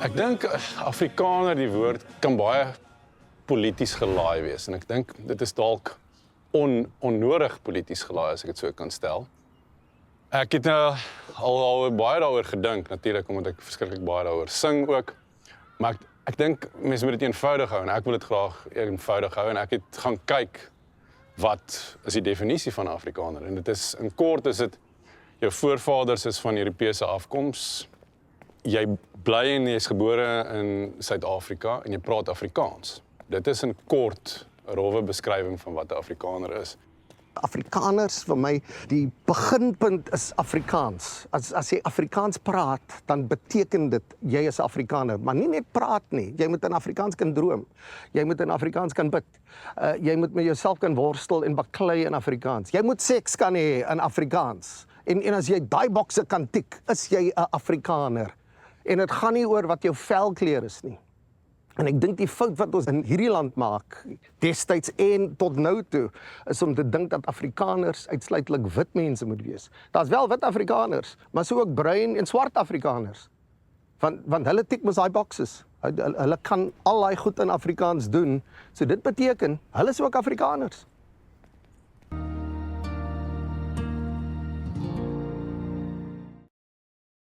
Ek dink Afrikaner, die woord, kan baie polities gelaai wees. En ek dink dit is dalk onnodig polities gelaai, as ek dit so kan stel. Ek het al baie daaroor gedink, natuurlik, omdat ek verskriklik baie daaroor sing ook. Maar ek dink mense moet dit eenvoudig hou, en ek wil dit graag eenvoudig hou, en ek het gaan kyk, wat is die definisie van 'n Afrikaner? En dit is, in kort is dit, jou voorvaders is van Europese afkoms, jy bly en jy is gebore in Suid-Afrika en jy praat Afrikaans. Dit is 'n kort, rowwe beskrywing van wat 'n Afrikaner is. Afrikaners vir my, die beginpunt is Afrikaans. As jy Afrikaans praat, dan beteken dit jy is Afrikaner, maar nie net praat nie. Jy moet in Afrikaans kan droom. Jy moet in Afrikaans kan bid. Jy moet met jouself kan worstel en baklei in Afrikaans. Jy moet seks kan hê in Afrikaans. En as jy daai bokse kan tik, is jy 'n Afrikaner. En dit gaan nie oor wat jou velkleur is nie. En ek dink die fout wat ons in hierdie land maak, destyds en tot nou toe, is om te dink dat Afrikaners uitsluitlik wit mense moet wees. Daar's wel wit Afrikaners, maar so ook bruin en swart Afrikaners. Want hulle tik mos daai boxes. Hulle kan al daai goed in Afrikaans doen. So dit beteken, hulle is ook Afrikaners.